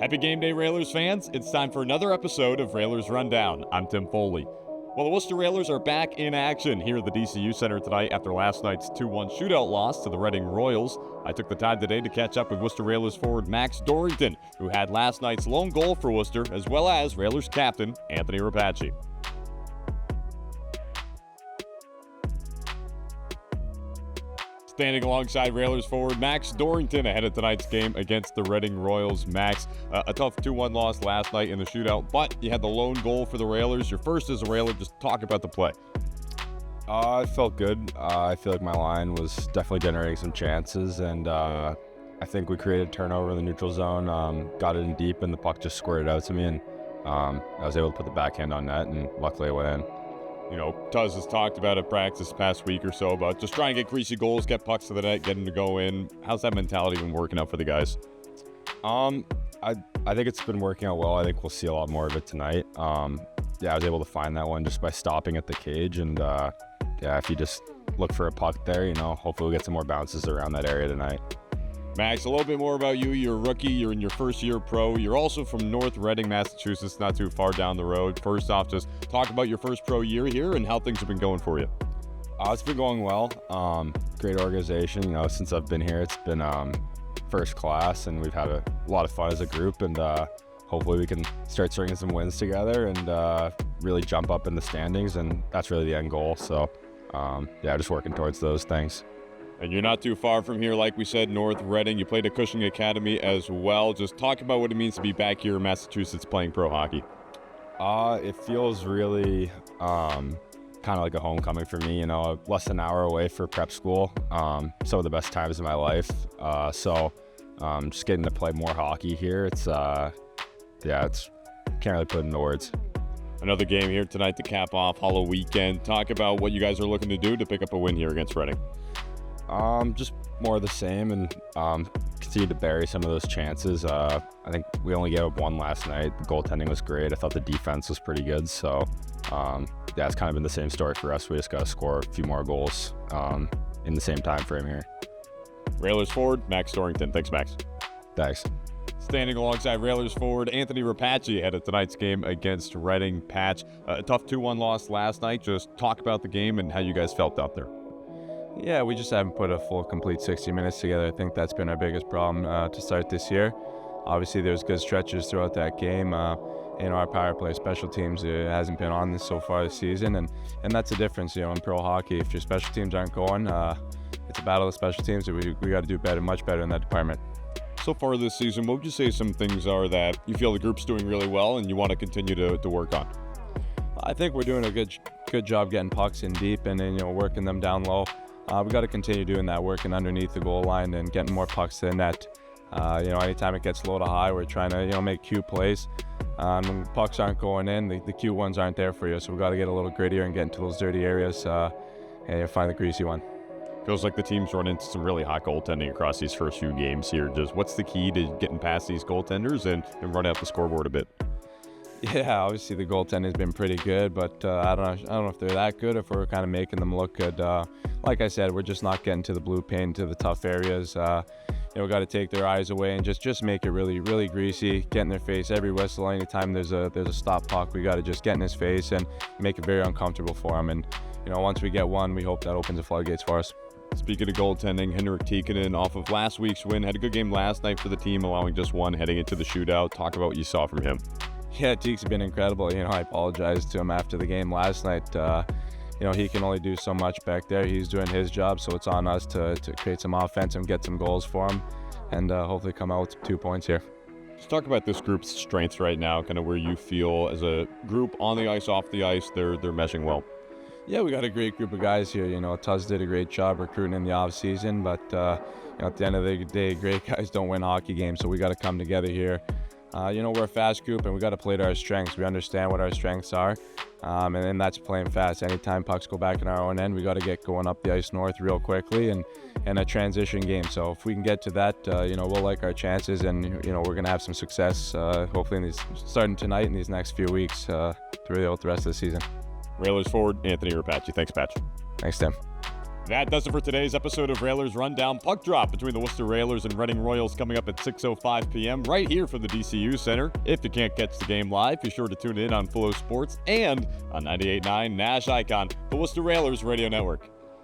Happy game day, Railers fans. It's time for another episode of Railers Rundown. I'm Tim Foley. Well, the Worcester Railers are back in action here at the DCU Center tonight after last night's 2-1 shootout loss to the Reading Royals. I took the time today to catch up with Worcester Railers forward Max Dorrington, who had last night's lone goal for Worcester, as well as Railers captain Anthony Rapace. Standing alongside Railers forward Max Dorrington ahead of tonight's game against the Reading Royals. Max, a tough 2-1 loss last night in the shootout, but you had the lone goal for the Railers. Your first as a Railer. Just talk about the play. It felt good. I feel like my line was definitely generating some chances, and I think we created a turnover in the neutral zone, got it in deep, and the puck just squirted out to me, and I was able to put the backhand on net, and luckily it went in. You know, Tuz has talked about at practice this past week or so about just trying to get greasy goals, get pucks to the net, get them to go in. How's that mentality been working out for the guys? I think it's been working out well. I think we'll see a lot more of it tonight. I was able to find that one just by stopping at the cage, and if you just look for a puck there, hopefully we'll get some more bounces around that area tonight. Max, a little bit more about you. You're a rookie. You're in your first year pro. You're also from North Reading, Massachusetts, not too far down the road. First off, just talk about your first pro year here and how things have been going for you. It's been going well. Great organization. Since I've been here, it's been first class, and we've had a lot of fun as a group, and hopefully we can start stringing some wins together and really jump up in the standings, and that's really the end goal. So, just working towards those things. And you're not too far from here, like we said, North Reading. You played at Cushing Academy as well. Just talk about what it means to be back here in Massachusetts playing pro hockey. It feels really kind of like a homecoming for me, less than an hour away for prep school. Some of the best times of my life. Just getting to play more hockey here. It's can't really put it into words. Another game here tonight to cap off Hollow Weekend. Talk about what you guys are looking to do to pick up a win here against Reading. Just more of the same, and continue to bury some of those chances. I think we only gave up one last night. The goaltending was great. I thought the defense was pretty good. So, it's kind of been the same story for us. We just got to score a few more goals in the same time frame here. Railers forward, Max Dorrington. Thanks, Max. Thanks. Standing alongside Railers forward Anthony Rapace ahead of tonight's game against Reading. Patch, a tough 2-1 loss last night. Just talk about the game and how you guys felt out there. Yeah, we just haven't put a full, complete 60 minutes together. I think that's been our biggest problem to start this year. Obviously, there's good stretches throughout that game. Our power play, special teams, it hasn't been on this so far this season, and that's the difference, in pro hockey. If your special teams aren't going, it's a battle of special teams. So we got to do better, much better in that department. So far this season, what would you say some things are that you feel the group's doing really well and you want to continue to work on? I think we're doing a good job getting pucks in deep and then working them down low. We got to continue doing that, working underneath the goal line and getting more pucks to the net. Anytime it gets low to high, we're trying to make cute plays. When pucks aren't going in, the cute ones aren't there for you. So we got to get a little grittier and get into those dirty areas and find the greasy one. Feels like the team's run into some really hot goaltending across these first few games here. Just what's the key to getting past these goaltenders and run out the scoreboard a bit? Yeah, obviously the goaltending has been pretty good, but I don't know if they're that good, if we're kind of making them look good. Like I said, we're just not getting to the blue paint, to the tough areas. We got to take their eyes away and just make it really, really greasy, get in their face every whistle. Anytime there's a stop puck, we got to just get in his face and make it very uncomfortable for him. And once we get one, we hope that opens the floodgates for us. Speaking of goaltending, Henrik Tikkanen off of last week's win had a good game last night for the team, allowing just one heading into the shootout. Talk about what you saw from him. Yeah, Teek's been incredible. I apologized to him after the game last night. He can only do so much back there. He's doing his job, so it's on us to create some offense and get some goals for him and hopefully come out with 2 points here. Let's talk about this group's strengths right now, kind of where you feel as a group on the ice, off the ice, they're meshing well. Yeah, we got a great group of guys here. Tuz did a great job recruiting in the off season, but at the end of the day, great guys don't win hockey games, so we got to come together here. We're a fast group, and we got to play to our strengths. We understand what our strengths are, and then that's playing fast. Anytime pucks go back in our own end, we got to get going up the ice north real quickly and a transition game. So if we can get to that, we'll like our chances, and we're going to have some success, hopefully starting tonight in these next few weeks throughout the rest of the season. Railers forward, Anthony Rapace. Thanks, Patch. Thanks, Tim. That does it for today's episode of Railers Rundown. Puck drop between the Worcester Railers and Reading Royals coming up at 6:05 p.m. right here from the DCU Center. If you can't catch the game live, be sure to tune in on Flow Sports and on 98.9 Nash Icon, the Worcester Railers Radio Network.